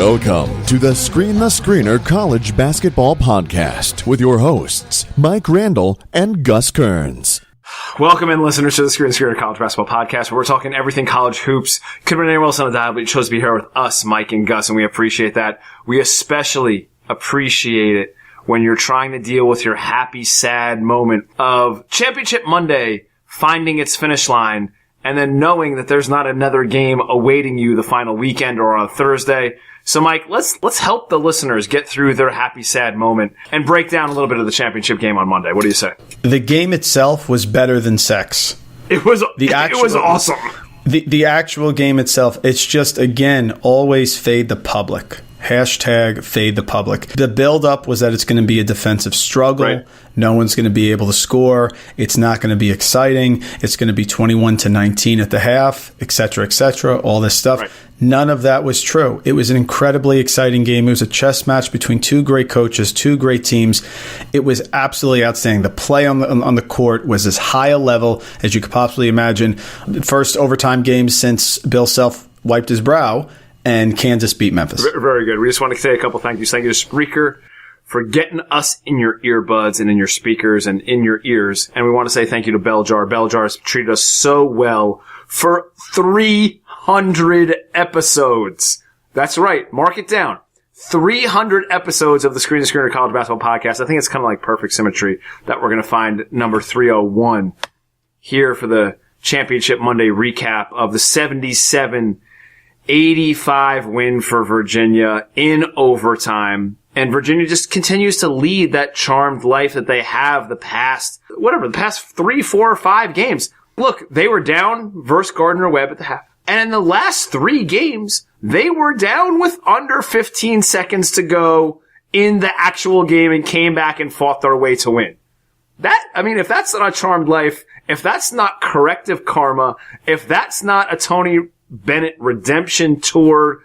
Welcome to the Screen the Screener College Basketball Podcast with your hosts, Mike Randall and Gus Kearns. Welcome in, listeners, to the Screen the Screener College Basketball Podcast, where we're talking everything college hoops. Could have been anywhere else on the dial, but you chose to be here with us, Mike and Gus, and we appreciate that. We especially appreciate it when you're trying to deal with your happy, sad moment of Championship Monday finding its finish line and then knowing that there's not another game awaiting you the final weekend or on Thursday. So, Mike, let's help the listeners get through their happy, sad moment and break down a little bit of the championship game on Monday. What do you say? The game itself was better than sex. It was awesome. The actual game itself, it's just, again, always fade the public. Hashtag fade the public. The build-up was that it's going to be a defensive struggle. Right. No one's going to be able to score. It's not going to be exciting. It's going to be 21-19 at the half, et cetera, all this stuff. Right. None of that was true. It was an incredibly exciting game. It was a chess match between two great coaches, two great teams. It was absolutely outstanding. The play on the court was as high a level as you could possibly imagine. First overtime game since Bill Self wiped his brow, and Kansas beat Memphis. Very good. We just want to say a couple thank yous. Thank you to Spreaker for getting us in your earbuds and in your speakers and in your ears. And we want to say thank you to Bell Jar. Bell Jar has treated us so well for 300 episodes. That's right. Mark it down. 300 episodes of the Screen the Screener College Basketball Podcast. I think it's kind of like perfect symmetry that we're going to find number 301 here for the Championship Monday recap of the 77-85 win for Virginia in overtime. And Virginia just continues to lead that charmed life that they have the past 3, 4, or 5 games. Look, they were down versus Gardner-Webb at the half. And in the last 3 games, they were down with under 15 seconds to go in the actual game and came back and fought their way to win. If that's not a charmed life, if that's not corrective karma, if that's not a Tony Bennett redemption tour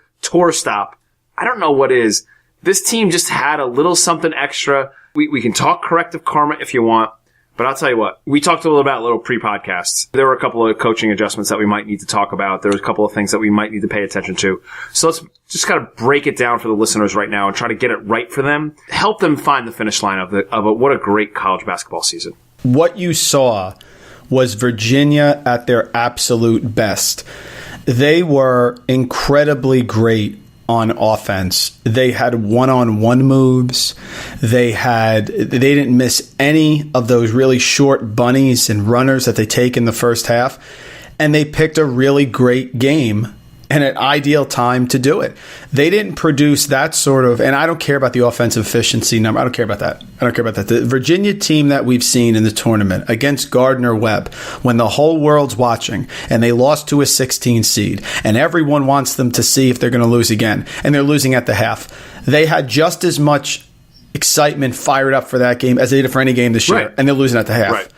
stop, I don't know what is. This team just had a little something extra. We can talk corrective karma if you want, but I'll tell you what. We talked a little about little pre-podcasts. There were a couple of coaching adjustments that we might need to talk about. There was a couple of things that we might need to pay attention to. So let's just kind of break it down for the listeners right now and try to get it right for them. Help them find the finish line of what a great college basketball season. What you saw was Virginia at their absolute best. They were incredibly great on offense. They had one-on-one moves. They didn't miss any of those really short bunnies and runners that they take in the first half. And they picked a really great game and an ideal time to do it. They didn't produce that sort of, and I don't care about the offensive efficiency number. I don't care about that. The Virginia team that we've seen in the tournament against Gardner-Webb, when the whole world's watching and they lost to a 16 seed and everyone wants them to see if they're going to lose again, and they're losing at the half, they had just as much excitement fired up for that game as they did for any game this year, right, and they're losing at the half. Right.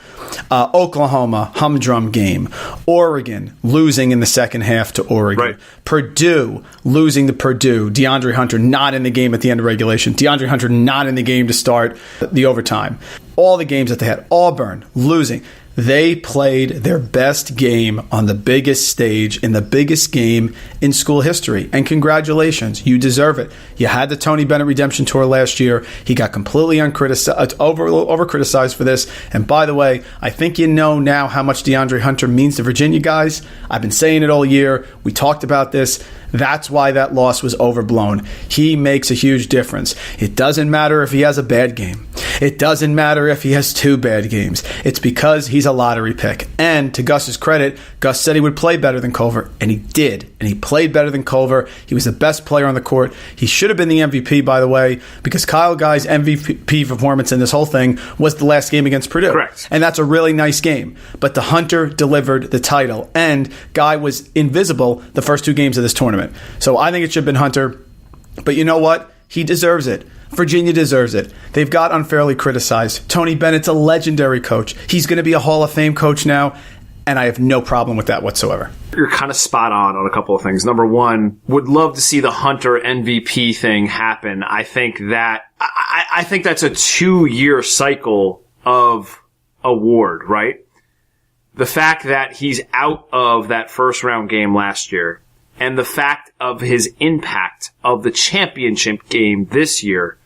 Oklahoma, humdrum game. Oregon, losing in the second half to Oregon. Right. Purdue, losing to Purdue. DeAndre Hunter not in the game at the end of regulation. DeAndre Hunter not in the game to start the overtime. All the games that they had. Auburn, losing. They played their best game on the biggest stage in the biggest game in school history. And congratulations, you deserve it. You had the Tony Bennett redemption tour last year. He got completely over-criticized for this. And by the way, I think you know now how much DeAndre Hunter means to Virginia guys. I've been saying it all year. We talked about this. That's why that loss was overblown. He makes a huge difference. It doesn't matter if he has a bad game. It doesn't matter if he has 2 bad games. It's because he's a lottery pick. And to Gus's credit, Gus said he would play better than Culver, and he did. And he played better than Culver. He was the best player on the court. He should have been the MVP, by the way, because Kyle Guy's MVP performance in this whole thing was the last game against Purdue. Correct. And that's a really nice game. But the Hunter delivered the title, and Guy was invisible the first 2 games of this tournament. So I think it should have been Hunter. But you know what? He deserves it. Virginia deserves it. They've got unfairly criticized. Tony Bennett's a legendary coach. He's going to be a Hall of Fame coach now, and I have no problem with that whatsoever. You're kind of spot on a couple of things. Number one, would love to see the Hunter MVP thing happen. I think that's a 2-year cycle of award, right? The fact that he's out of that first round game last year and the fact of his impact of the championship game this year,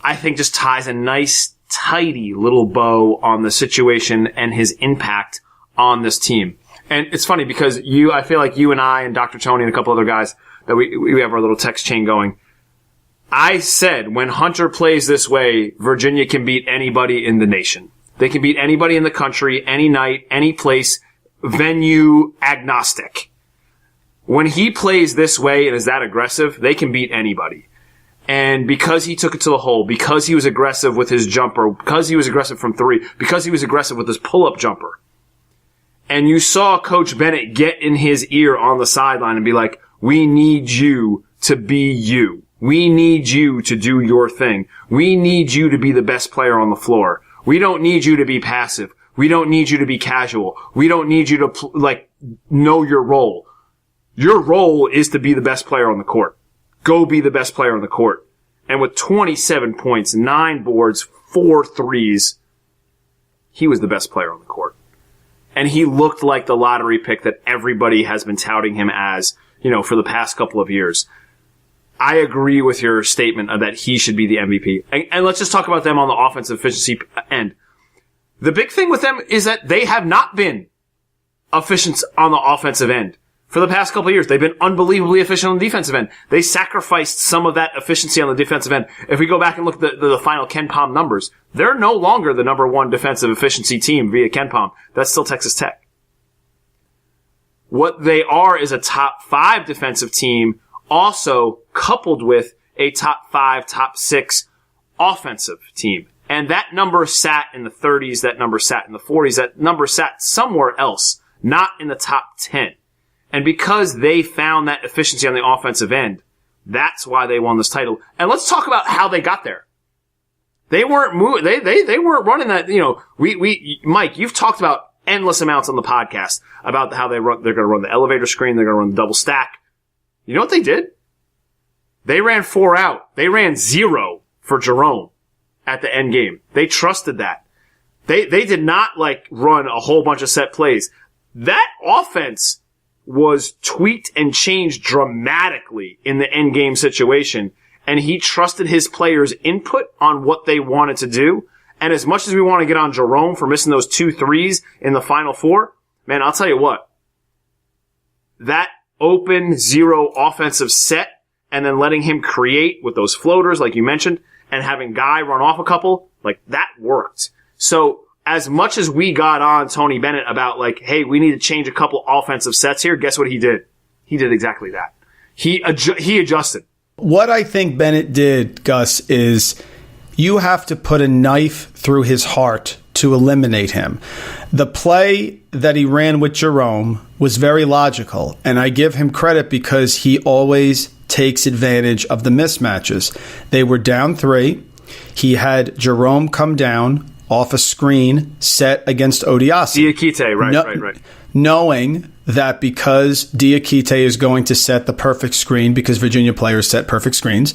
I think just ties a nice, tidy little bow on the situation and his impact on this team. And it's funny because I feel like you and I and Dr. Tony and a couple other guys that we have our little text chain going. I said when Hunter plays this way, Virginia can beat anybody in the nation. They can beat anybody in the country, any night, any place, venue agnostic. When he plays this way and is that aggressive, they can beat anybody. And because he took it to the hole, because he was aggressive with his jumper, because he was aggressive from three, because he was aggressive with his pull-up jumper, and you saw Coach Bennett get in his ear on the sideline and be like, we need you to be you. We need you to do your thing. We need you to be the best player on the floor. We don't need you to be passive. We don't need you to be casual. We don't need you to, know your role. Your role is to be the best player on the court. Go be the best player on the court. And with 27 points, 9 boards, 4 threes, he was the best player on the court. And he looked like the lottery pick that everybody has been touting him as, for the past couple of years. I agree with your statement of that he should be the MVP. And let's just talk about them on the offensive efficiency end. The big thing with them is that they have not been efficient on the offensive end. For the past couple of years, they've been unbelievably efficient on the defensive end. They sacrificed some of that efficiency on the defensive end. If we go back and look at the final KenPom numbers, they're no longer the number one defensive efficiency team via KenPom. That's still Texas Tech. What they are is a top 5 defensive team, also coupled with a top 5, top 6 offensive team. And that number sat in the 30s, that number sat in the 40s, that number sat somewhere else, not in the top 10. And because they found that efficiency on the offensive end, that's why they won this title. And let's talk about how they got there. They weren't moving, they weren't running that, Mike, you've talked about endless amounts on the podcast about how they're going to run the elevator screen, they're going to run the double stack. You know what they did? They ran 4 out. They ran 0 for Jerome at the end game. They trusted that. They did not run a whole bunch of set plays. That offense was tweaked and changed dramatically in the end game situation, and he trusted his players' input on what they wanted to do. And as much as we want to get on Jerome for missing those 2 threes in the Final Four, man, I'll tell you what. That open 0 offensive set and then letting him create with those floaters like you mentioned and having Guy run off a couple, that worked. So as much as we got on Tony Bennett about hey, we need to change a couple offensive sets here, guess what he did? He did exactly that. He adjusted. What I think Bennett did, Gus, is you have to put a knife through his heart to eliminate him. The play that he ran with Jerome was very logical, and I give him credit because he always takes advantage of the mismatches. They were down 3. He had Jerome come down off a screen set against Odiase. Diakite, right. Knowing that because Diakite is going to set the perfect screen, because Virginia players set perfect screens,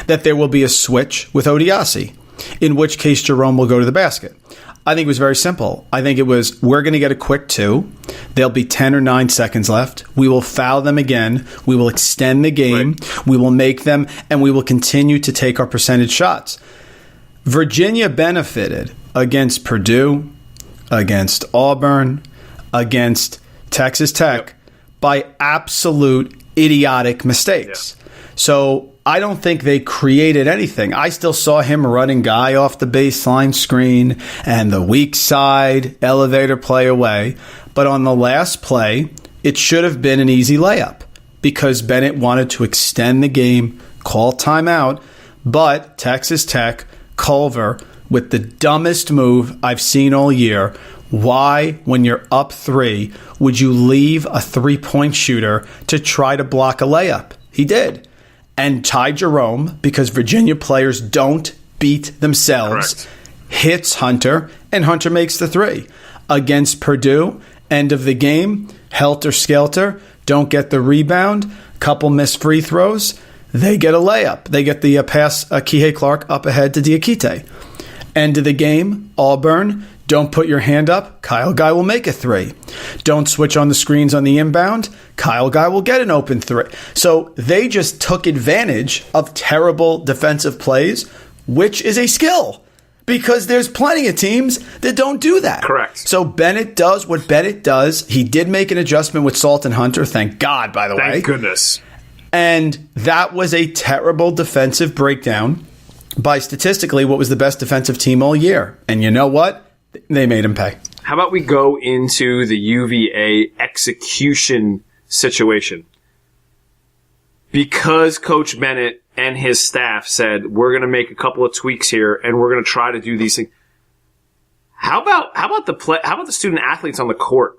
that there will be a switch with Odiase, in which case Jerome will go to the basket. I think it was very simple. I think it was, we're going to get a quick 2. There'll be 10 or 9 seconds left. We will foul them again. We will extend the game. Right. We will make them, and we will continue to take our percentage shots. Virginia benefited against Purdue, against Auburn, against Texas Tech by absolute idiotic mistakes. Yeah. So I don't think they created anything. I still saw him running Guy off the baseline screen and the weak side elevator play away. But on the last play, it should have been an easy layup because Bennett wanted to extend the game, call timeout. But Texas Tech, Culver, with the dumbest move I've seen all year. Why, when you're up 3, would you leave a 3-point shooter to try to block a layup? He did. And Ty Jerome, because Virginia players don't beat themselves, correct, hits Hunter, and Hunter makes the 3. Against Purdue, end of the game, helter-skelter, don't get the rebound, couple missed free throws, they get a layup. They get the pass, Kihei Clark up ahead to Diakite. End of the game, Auburn, Don't put your hand up, Kyle Guy will make a 3. Don't switch on the screens on the inbound, Kyle Guy will get an open 3. So they just took advantage of terrible defensive plays, which is a skill. Because there's plenty of teams that don't do that. Correct. So Bennett does what Bennett does. He did make an adjustment with Salt and Hunter, thank God, by the way. Thank goodness. And that was a terrible defensive breakdown by statistically what was the best defensive team all year. And you know what? They made him pay. How about we go into the UVA execution situation? Because Coach Bennett and his staff said, we're going to make a couple of tweaks here and we're going to try to do these things. How about the student athletes on the court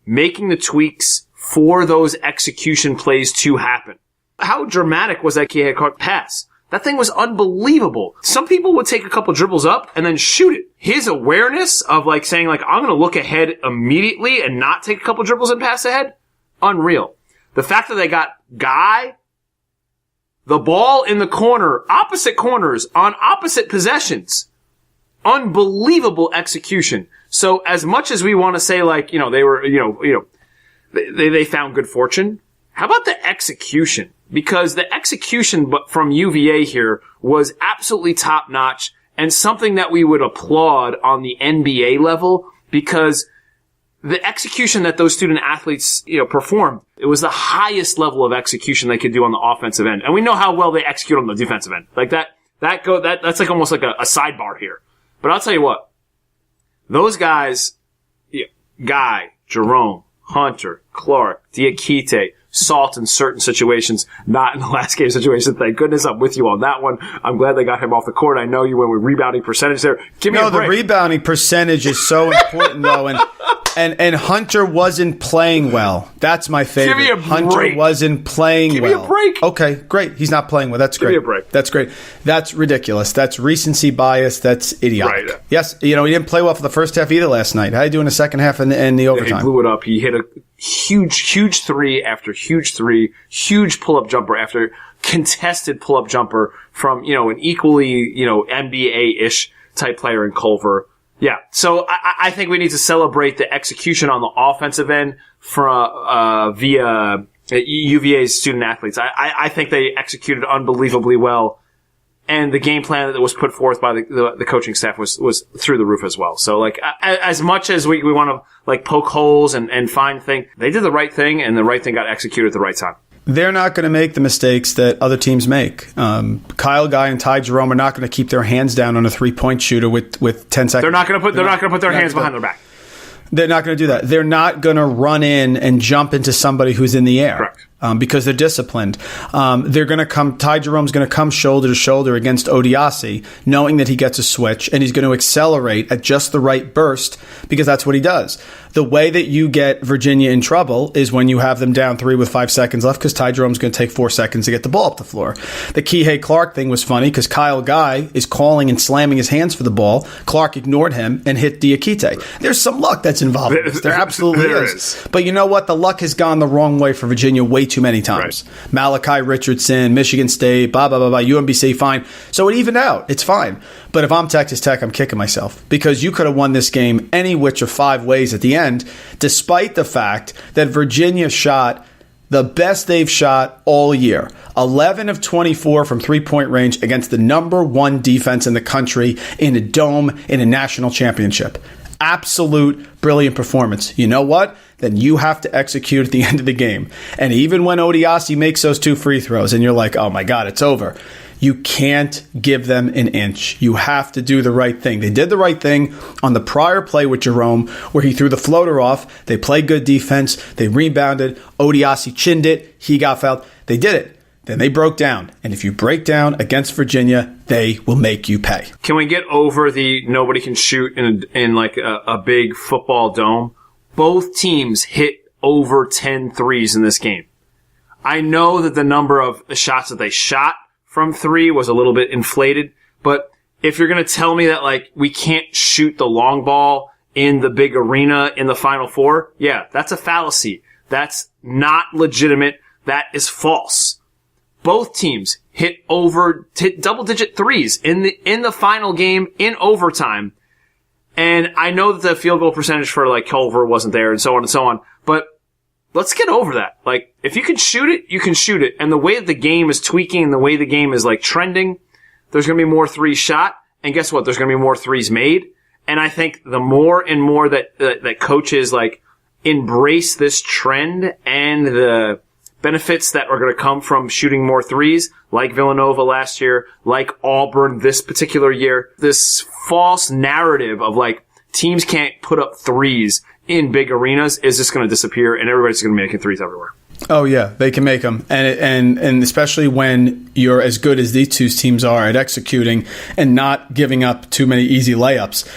making the tweaks for those execution plays to happen? How dramatic was that Kihei Clark pass? That thing was unbelievable. Some people would take a couple dribbles up and then shoot it. His awareness of saying I'm going to look ahead immediately and not take a couple dribbles and pass ahead, unreal. The fact that they got Guy, the ball in the corner, opposite corners on opposite possessions, unbelievable execution. So as much as we want to say they were they found good fortune, how about the execution? Because the execution from UVA here was absolutely top notch and something that we would applaud on the NBA level, because the execution that those student athletes, performed, it was the highest level of execution they could do on the offensive end. And we know how well they execute on the defensive end. That's almost like a sidebar here. But I'll tell you what, those guys, Guy, Jerome, Hunter, Clark, Diakite, Salt in certain situations, not in the last game situation. Thank goodness I'm with you on that one. I'm glad they got him off the court. I know you went with rebounding percentage there. Give me a break. The rebounding percentage is so important, though. And Hunter wasn't playing well. That's my favorite. Give me a break. Hunter wasn't playing well. Give me a break. Okay, great. He's not playing well. That's great. Give me a break. That's great. That's ridiculous. That's recency bias. That's idiotic. Right. Yes, he didn't play well for the first half either last night. How did he do in the second half and the overtime? He blew it up. He hit a huge 3 after huge 3, huge pull-up jumper after contested pull-up jumper from, an equally, NBA-ish type player in Culver. Yeah, so I think we need to celebrate the execution on the offensive end via UVA's student athletes. I think they executed unbelievably well, and the game plan that was put forth by the coaching staff was through the roof as well. So as much as we want to poke holes and find things, they did the right thing, and the right thing got executed at the right time. They're not going to make the mistakes that other teams make. Kyle Guy and Ty Jerome are not going to keep their hands down on a 3-point shooter with 10 seconds. They're not going to put their hands behind their back. They're not going to do that. They're not going to run in and jump into somebody who's in the air. Correct. Because they're disciplined. They're going to come. Ty Jerome's going to come shoulder to shoulder against Odiasi, knowing that he gets a switch, and he's going to accelerate at just the right burst, because that's what he does. The way that you get Virginia in trouble is when you have them down 3 with 5 seconds left, because Ty Jerome's going to take 4 seconds to get the ball up the floor. The Kihei Clark thing was funny because Kyle Guy is calling and slamming his hands for the ball. Clark ignored him and hit Diakite. There's some luck that's involved in this. There absolutely is. But you know what? The luck has gone the wrong way for Virginia way too many times. Right. Malachi Richardson, Michigan State, UMBC, fine. So it evened out. It's fine. But if I'm Texas Tech, I'm kicking myself, because you could have won this game any which of 5 ways at the end, despite the fact that Virginia shot the best they've shot all year. 11 of 24 from 3-point range against the number 1 defense in the country in a dome in a national championship. Absolute brilliant performance. You know what? Then you have to execute at the end of the game. And even when Odiasi makes those 2 free throws and you're like, oh my God, it's over, you can't give them an inch. You have to do the right thing. They did the right thing on the prior play with Jerome, where he threw the floater off. They played good defense. They rebounded. Odiasi chinned it. He got fouled. They did it. Then they broke down. And if you break down against Virginia, they will make you pay. Can we get over the nobody can shoot in like a big football dome? Both teams hit over 10 threes in this game. I know that the number of shots that they shot from 3 was a little bit inflated, but if you're going to tell me that we can't shoot the long ball in the big arena in the Final Four, yeah, that's a fallacy. That's not legitimate. That is false. Both teams hit double-digit threes in the final game in overtime. And I know that the field goal percentage for like Culver wasn't there and so on and so on, but let's get over that. Like, if you can shoot it, you can shoot it. And the way that the game is tweaking and the way the game is like trending, there's going to be more threes shot. And guess what? There's going to be more threes made. And I think the more and more that coaches like embrace this trend and the benefits that are going to come from shooting more threes, like Villanova last year, like Auburn this particular year, this false narrative of like teams can't put up threes in big arenas is just going to disappear, and everybody's going to be making threes everywhere. Oh yeah, they can make them, and especially when you're as good as these two teams are at executing and not giving up too many easy layups.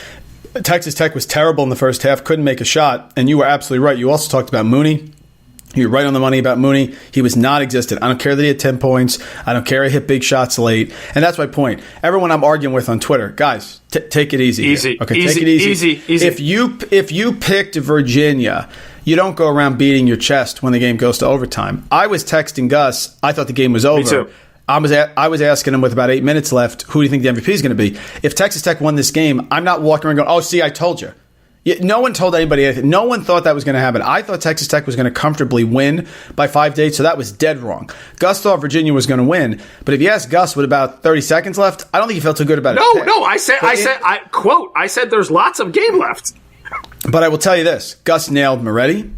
Texas Tech was terrible in the first half, couldn't make a shot, and you were absolutely right. You also talked about Mooney. You're right on the money about Mooney. He was non-existent. I don't care that he had 10 points. I don't care he hit big shots late. And that's my point. Everyone I'm arguing with on Twitter, guys, take it easy. Easy. Okay, easy, take it easy. Easy. If you picked Virginia, you don't go around beating your chest when the game goes to overtime. I was texting Gus. I thought the game was over. Me too. I was asking him with about 8 minutes left, who do you think the MVP is going to be? If Texas Tech won this game, I'm not walking around going, oh, see, I told you. No one told anybody anything. No one thought that was going to happen. I thought Texas Tech was going to comfortably win by 5 days, so that was dead wrong. Gus thought Virginia was going to win, but if you ask Gus with about 30 seconds left, I don't think he felt too good about it. No, I said there's lots of game left. But I will tell you this. Gus nailed Moretti.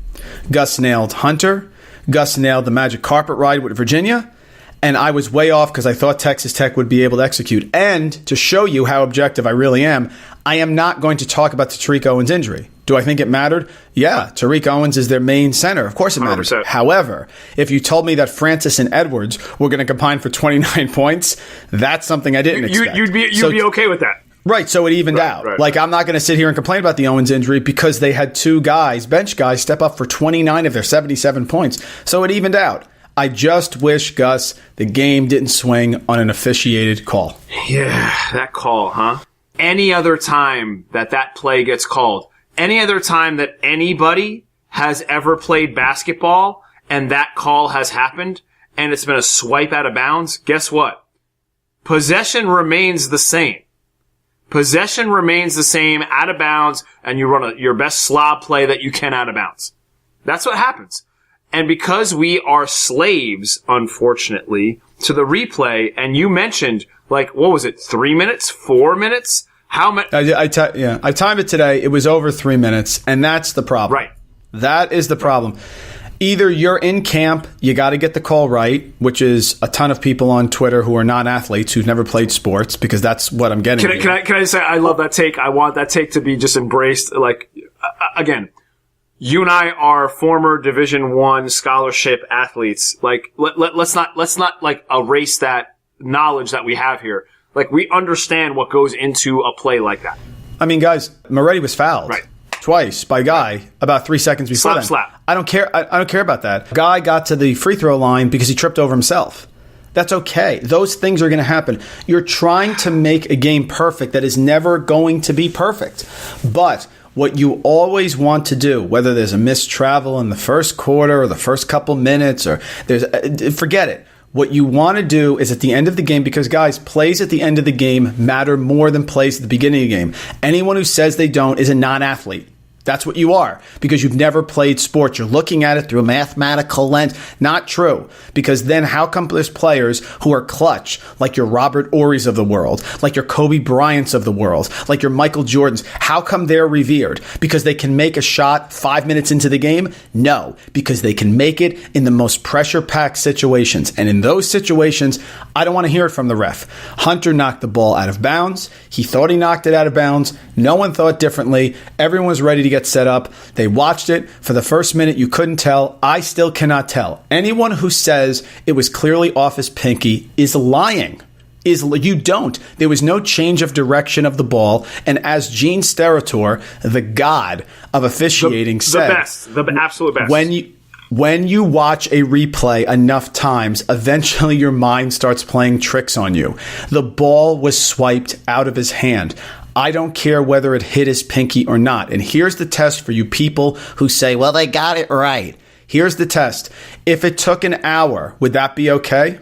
Gus nailed Hunter. Gus nailed the magic carpet ride with Virginia. And I was way off because I thought Texas Tech would be able to execute. And to show you how objective I really am, I am not going to talk about the Tariq Owens injury. Do I think it mattered? Yeah, Tariq Owens is their main center. Of course it matters. 100%. However, if you told me that Francis and Edwards were going to combine for 29 points, that's something I didn't expect. You'd be okay with that. Right, so it evened out. Right. Like, I'm not going to sit here and complain about the Owens injury because they had two guys, bench guys, step up for 29 of their 77 points. So it evened out. I just wish, Gus, the game didn't swing on an officiated call. Yeah, that call, huh? Any other time that play gets called, any other time that anybody has ever played basketball and that call has happened and it's been a swipe out of bounds, guess what? Possession remains the same. Possession remains the same out of bounds, and you run your best slob play that you can out of bounds. That's what happens. And because we are slaves, unfortunately, to the replay, and you mentioned, like, what was it, 3 minutes, 4 minutes? How much? I timed it today. It was over 3 minutes, and that's the problem. Right. That is the problem. Either you're in camp, you got to get the call right, which is a ton of people on Twitter who are non-athletes who've never played sports, because that's what I'm getting. Can I say I love that take? I want that take to be just embraced. Like, again, you and I are former Division I scholarship athletes. Like, let's not like erase that knowledge that we have here. Like, we understand what goes into a play like that. I mean, guys, Moretti was fouled. Right. Twice by Guy about 3 seconds before Slap. I don't care. I don't care about that. Guy got to the free throw line because he tripped over himself. That's okay. Those things are going to happen. You're trying to make a game perfect that is never going to be perfect. But what you always want to do, whether there's a missed travel in the first quarter or the first couple minutes, or forget it. What you want to do is at the end of the game, because, guys, plays at the end of the game matter more than plays at the beginning of the game. Anyone who says they don't is a non-athlete. That's what you are, because you've never played sports. You're looking at it through a mathematical lens. Not true, because then how come there's players who are clutch, like your Robert Ory's of the world, like your Kobe Bryant's of the world, like your Michael Jordan's? How come they're revered? Because they can make a shot 5 minutes into the game? No, because they can make it in the most pressure-packed situations. And in those situations, I don't want to hear it from the ref. Hunter knocked the ball out of bounds. He thought he knocked it out of bounds. No one thought differently. Everyone was ready to get set up. They watched it. For the first minute, you couldn't tell. I still cannot tell. Anyone who says it was clearly off his pinky is lying. You don't. There was no change of direction of the ball. And as Gene Steratore, the god of officiating, said, the absolute best. When you watch a replay enough times, eventually your mind starts playing tricks on you. The ball was swiped out of his hand. I don't care whether it hit his pinky or not. And here's the test for you people who say, well, they got it right. Here's the test. If it took an hour, would that be okay?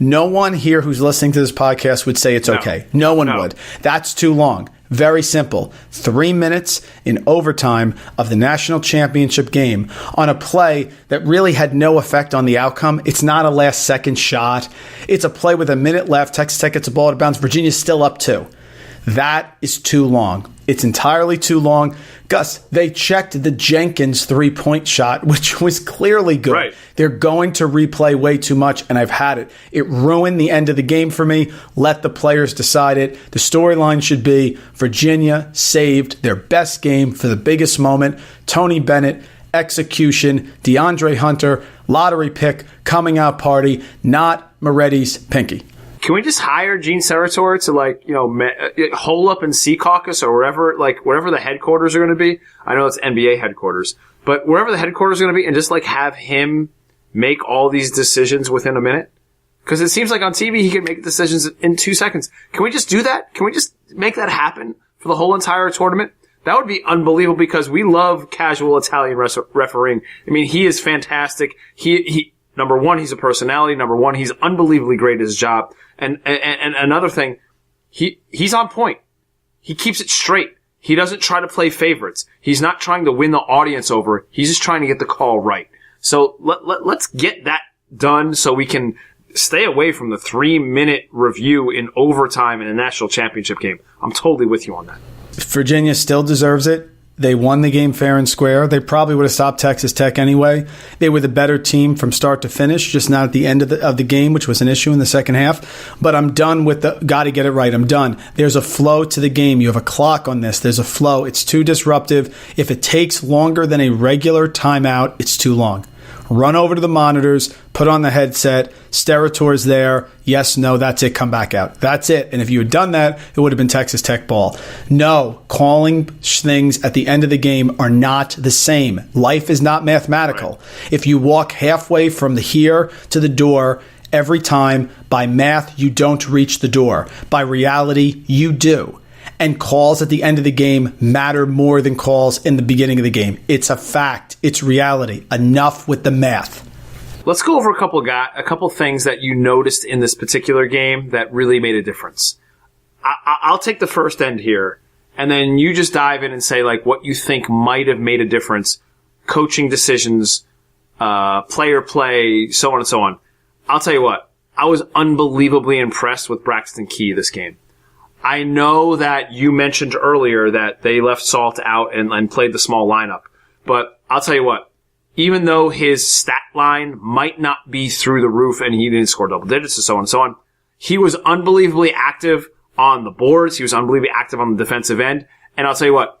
No one here who's listening to this podcast would say it's okay. No one would. That's too long. Very simple. 3 minutes in overtime of the national championship game on a play that really had no effect on the outcome. It's not a last-second shot. It's a play with a minute left. Texas Tech gets a ball out of bounds. Virginia's still up 2. That is too long. It's entirely too long. Gus, they checked the Jenkins three-point shot, which was clearly good. Right. They're going to replay way too much, and I've had it. It ruined the end of the game for me. Let the players decide it. The storyline should be Virginia saved their best game for the biggest moment. Tony Bennett, execution, DeAndre Hunter, lottery pick, coming out party, not Moretti's pinky. Can we just hire Gene Serator to hole up in Sea Caucus or wherever the headquarters are going to be? I know it's NBA headquarters, but wherever the headquarters are going to be, and just have him make all these decisions within a minute? Because it seems like on TV he can make decisions in 2 seconds. Can we just do that? Can we just make that happen for the whole entire tournament? That would be unbelievable because we love casual Italian refereeing. I mean, he is fantastic. He number one, he's a personality. Number one, he's unbelievably great at his job. And another thing, he's on point. He keeps it straight. He doesn't try to play favorites. He's not trying to win the audience over. He's just trying to get the call right. So let's get that done so we can stay away from the 3-minute review in overtime in a national championship game. I'm totally with you on that. Virginia still deserves it. They won the game fair and square. They probably would have stopped Texas Tech anyway. They were the better team from start to finish, just not at the end of the game, which was an issue in the second half. But I'm done with the got to get it right. I'm done. There's a flow to the game. You have a clock on this. There's a flow. It's too disruptive. If it takes longer than a regular timeout, it's too long. Run over to the monitors, put on the headset, Sterator's there, yes, no, that's it, come back out. That's it. And if you had done that, it would have been Texas Tech ball. No, calling things at the end of the game are not the same. Life is not mathematical. Right. If you walk halfway from the here to the door every time, by math, you don't reach the door. By reality, you do. And calls at the end of the game matter more than calls in the beginning of the game. It's a fact. It's reality. Enough with the math. Let's go over a couple things that you noticed in this particular game that really made a difference. I'll take the first end here, and then you just dive in and say what you think might have made a difference, coaching decisions, player play, so on and so on. I'll tell you what, I was unbelievably impressed with Braxton Key this game. I know that you mentioned earlier that they left Salt out and played the small lineup. But I'll tell you what, even though his stat line might not be through the roof and he didn't score double digits and so on and so on, he was unbelievably active on the boards. He was unbelievably active on the defensive end. And I'll tell you what,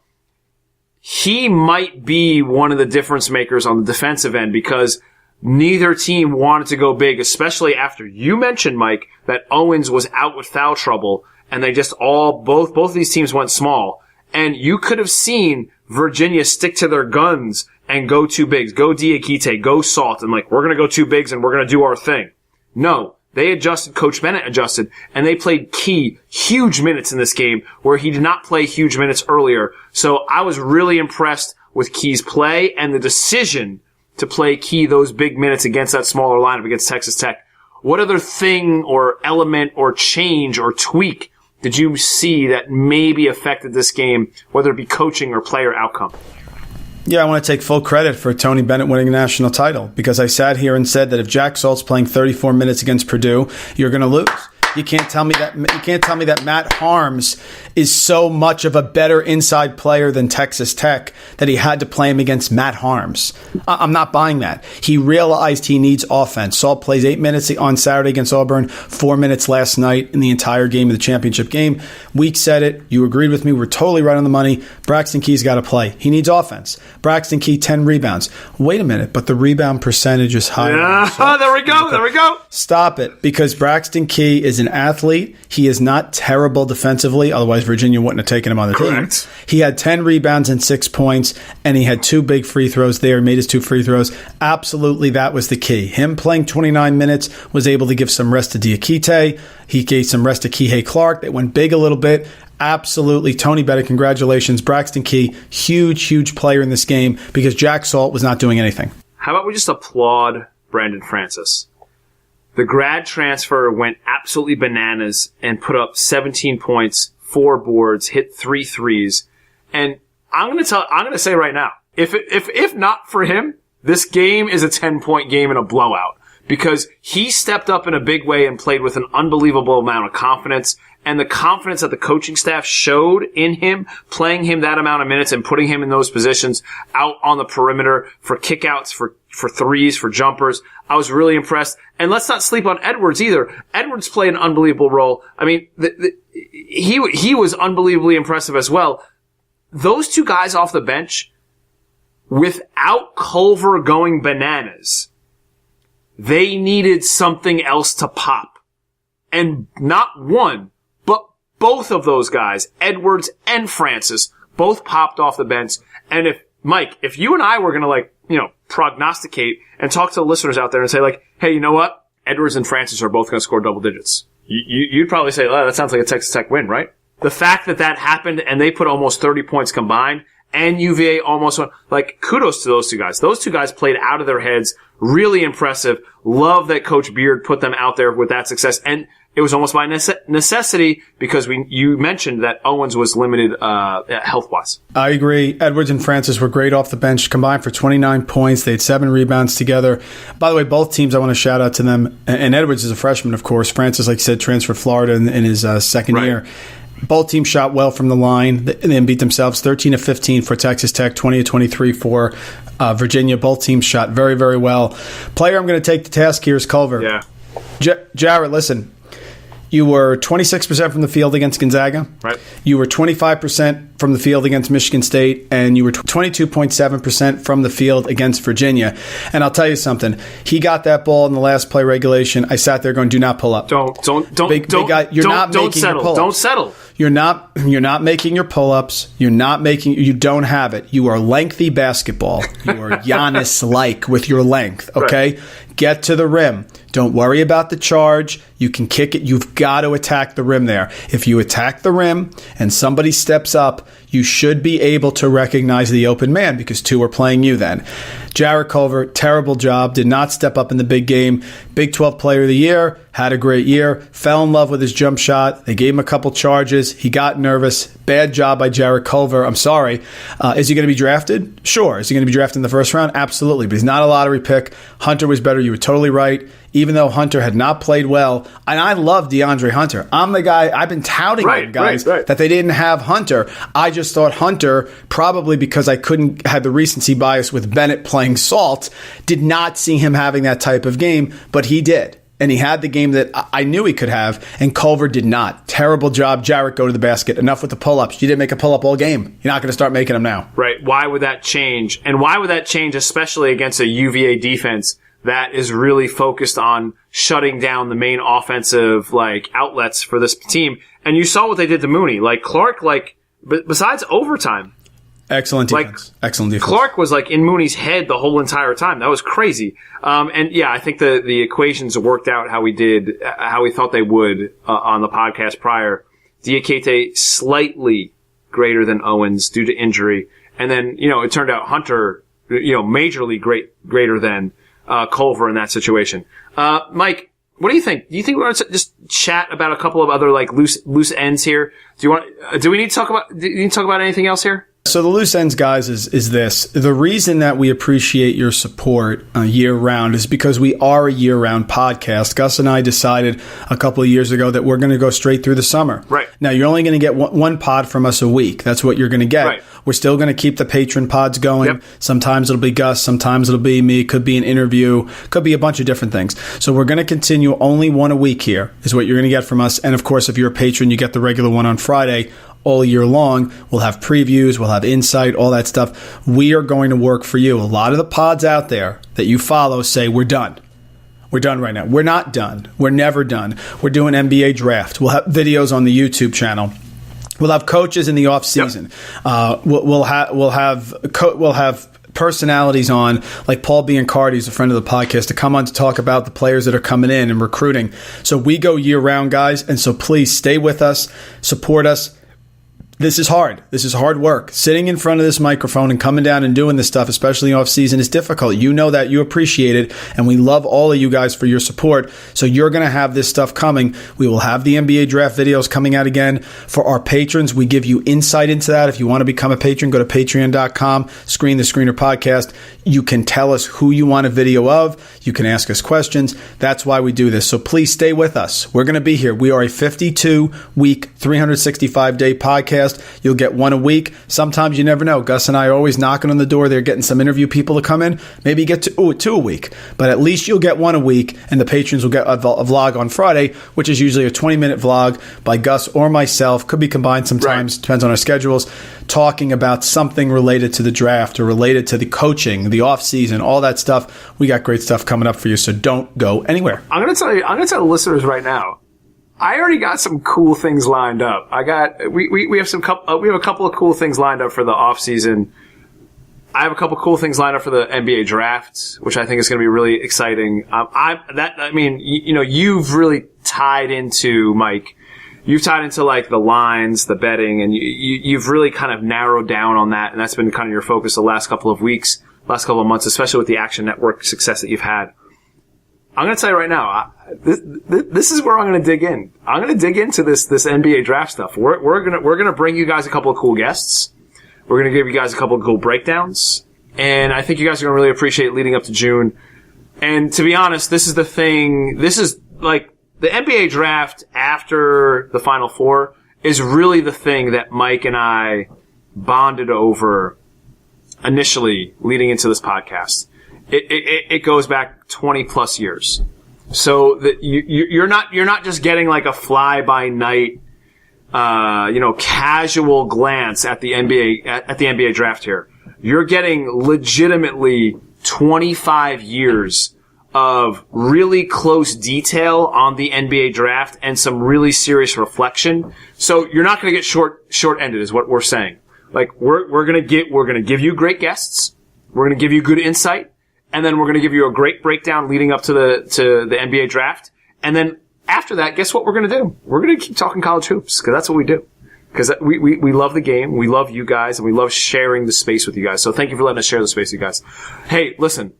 he might be one of the difference makers on the defensive end because neither team wanted to go big, especially after you mentioned, Mike, that Owens was out with foul trouble. And they just both of these teams went small. And you could have seen Virginia stick to their guns and go 2 bigs, go Diakite, go Salt, and we're going to go 2 bigs and we're going to do our thing. No, they adjusted, Coach Bennett adjusted, and they played Key huge minutes in this game where he did not play huge minutes earlier. So I was really impressed with Key's play and the decision to play Key those big minutes against that smaller lineup against Texas Tech. What other thing or element or change or tweak did you see that maybe affected this game, whether it be coaching or player outcome? Yeah, I want to take full credit for Tony Bennett winning a national title because I sat here and said that if Jack Salt's playing 34 minutes against Purdue, you're going to lose. You can't tell me that Matt Harms is so much of a better inside player than Texas Tech that he had to play him against Matt Harms. I'm not buying that. He realized he needs offense. Salt plays 8 minutes on Saturday against Auburn, 4 minutes last night in the entire game of the championship game. Week said it. You agreed with me. We're totally right on the money. Braxton Key's got to play. He needs offense. Braxton Key, 10 rebounds. Wait a minute, but the rebound percentage is higher. Yeah, there we go. Stop it, because Braxton Key is an athlete. He is not terrible defensively. Otherwise, Virginia wouldn't have taken him on the team. He had 10 rebounds and 6 points, and he had 2 big free throws there. He made his 2 free throws. Absolutely, that was the key. Him playing 29 minutes was able to give some rest to Diakite. He gave some rest to Kihei Clark. They went big a little bit. Absolutely. Tony Bennett, congratulations. Braxton Key, huge player in this game because Jack Salt was not doing anything. How about we just applaud Brandon Francis? The grad transfer went absolutely bananas and put up 17 points, 4 boards, hit 3 threes. And I'm going to say right now, if not for him, this game is a 10-point game and a blowout, because he stepped up in a big way and played with an unbelievable amount of confidence. And the confidence that the coaching staff showed in him, playing him that amount of minutes and putting him in those positions out on the perimeter for kickouts, for threes, for jumpers. I was really impressed. And let's not sleep on Edwards either. Edwards played an unbelievable role. I mean, he was unbelievably impressive as well. Those 2 guys off the bench, without Culver going bananas, they needed something else to pop. And not one, but both of those guys, Edwards and Francis, both popped off the bench. And if you and I were going to prognosticate and talk to the listeners out there and say hey, you know what? Edwards and Francis are both going to score double digits. You'd probably say, oh, that sounds like a Texas Tech win, right? The fact that happened and they put almost 30 points combined and UVA almost won, kudos to those 2 guys. Those 2 guys played out of their heads. Really impressive. Love that Coach Beard put them out there with that success. And it was almost by necessity, because you mentioned that Owens was limited health-wise. I agree. Edwards and Francis were great off the bench, combined for 29 points. They had 7 rebounds together. By the way, both teams, I want to shout out to them. And Edwards is a freshman, of course. Francis, like I said, transferred Florida in his second year. Both teams shot well from the line. They beat themselves 13 of 15 for Texas Tech, 20 of 23 for Virginia. Both teams shot very, very well. Player I'm going to take the task here is Culver. Yeah. Jarrett, listen. You were 26% from the field against Gonzaga. Right. You were 25% from the field against Michigan State, and you were 22.7% from the field against Virginia. And I'll tell you something. He got that ball in the last play regulation. I sat there going, "Do not pull up. Don't big guy, you're not making your pull-ups. Don't settle. You're not making your pull-ups. You don't have it. You are lengthy basketball. You are Giannis-like with your length, okay? Right. Get to the rim. Don't worry about the charge. You can kick it. You've got to attack the rim there. If you attack the rim and somebody steps up, you should be able to recognize the open man, because 2 are playing you then. Jarrett Culver, terrible job. Did not step up in the big game. Big 12 Player of the Year. Had a great year. Fell in love with his jump shot. They gave him a couple charges. He got nervous. Bad job by Jarrett Culver. I'm sorry. Is he going to be drafted? Sure. Is he going to be drafted in the first round? Absolutely. But he's not a lottery pick. Hunter was better. You were totally right. Even though Hunter had not played well. And I love DeAndre Hunter. I'm the guy, I've been touting him, guys, that they didn't have Hunter. I just thought Hunter, probably because I had the recency bias with Bennett playing Salt, did not see him having that type of game, but he did. And he had the game that I knew he could have, and Culver did not. Terrible job. Jarrett, go to the basket. Enough with the pull-ups. You didn't make a pull-up all game. You're not going to start making them now. Right. Why would that change? And why would that change, especially against a UVA defense that is really focused on shutting down the main offensive outlets for this team? And you saw what they did to Mooney. Clark, besides overtime, excellent defense. Excellent defense. Clark was in Mooney's head the whole entire time. That was crazy. And yeah, I think the equations worked out how we thought they would on the podcast prior. Diakite slightly greater than Owens due to injury, and then it turned out Hunter majorly greater than Culver in that situation. Mike, what do you think? Do you think we're going to just chat about a couple of other loose ends here? Do we need to talk about anything else here? So the loose ends, guys, is this. The reason that we appreciate your support year-round is because we are a year-round podcast. Gus and I decided a couple of years ago that we're going to go straight through the summer. Right. Now, you're only going to get one pod from us a week. That's what you're going to get. Right. We're still going to keep the patron pods going. Yep. Sometimes it'll be Gus. Sometimes it'll be me. Could be an interview. Could be a bunch of different things. So we're going to continue only one a week here is what you're going to get from us. And, of course, if you're a patron, you get the regular one on Friday. All year long, we'll have previews, we'll have insight, all that stuff. We are going to work for you. A lot of the pods out there that you follow say, we're done. We're done right now. We're not done. We're never done. We're doing NBA draft. We'll have videos on the YouTube channel. We'll have coaches in the offseason. Yep. We'll have personalities on, like Paul Biancardi, who's a friend of the podcast, to come on to talk about the players that are coming in and recruiting. So we go year-round, guys, and so please stay with us, support us. This is hard. This is hard work. Sitting in front of this microphone and coming down and doing this stuff, especially off season, is difficult. You know that. You appreciate it. And we love all of you guys for your support. So you're going to have this stuff coming. We will have the NBA draft videos coming out again. For our patrons, we give you insight into that. If you want to become a patron, go to patreon.com, Screen the Screener Podcast. You can tell us who you want a video of. You can ask us questions. That's why we do this. So please stay with us. We're going to be here. We are a 52-week, 365-day podcast. You'll get one a week. Sometimes you never know. Gus and I are always knocking on the door. They're getting some interview people to come in. Maybe you get two a week. But at least you'll get one a week, and the patrons will get a vlog on Friday, which is usually a 20-minute vlog by Gus or myself. Could be combined sometimes. Right. Depends on our schedules. Talking about something related to the draft or related to the coaching, the offseason, all that stuff. We got great stuff coming up for you, so don't go anywhere. I'm going to tell the listeners right now, I already got some cool things lined up. We have a couple of cool things lined up for the off season. I have a couple of cool things lined up for the NBA draft, which I think is going to be really exciting. You've really tied into, Mike. You've tied into like the lines, the betting, and you've really kind of narrowed down on that, and that's been kind of your focus the last couple of weeks, last couple of months, especially with the Action Network success that you've had. I'm going to tell you right now, this is where I'm going to dig in. I'm going to dig into this NBA draft stuff. We're going to bring you guys a couple of cool guests. We're going to give you guys a couple of cool breakdowns, and I think you guys are going to really appreciate it leading up to June. And to be honest, this is the thing. This is like the NBA draft after the Final Four is really the thing that Mike and I bonded over initially leading into this podcast. It goes back 20 plus years. So that you're not just getting like a fly by night, casual glance at the NBA draft here. You're getting legitimately 25 years of really close detail on the NBA draft and some really serious reflection. So you're not going to get short-ended is what we're saying. Like we're going to give you great guests. We're going to give you good insight. And then we're going to give you a great breakdown leading up to the NBA draft. And then after that, guess what we're going to do? We're going to keep talking college hoops because that's what we do. Because we love the game, we love you guys, and we love sharing the space with you guys. So thank you for letting us share the space with you guys. Hey, listen,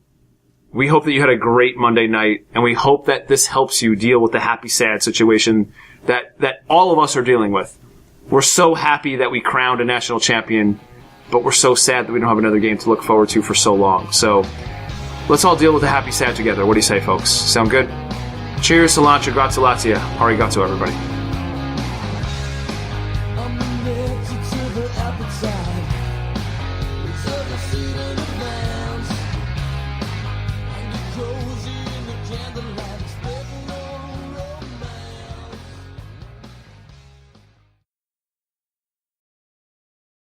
we hope that you had a great Monday night, and we hope that this helps you deal with the happy, sad situation that all of us are dealing with. We're so happy that we crowned a national champion, but we're so sad that we don't have another game to look forward to for so long. So let's all deal with the happy sad together. What do you say, folks? Sound good? Cheers, cilantro, grazie, arigato, everybody.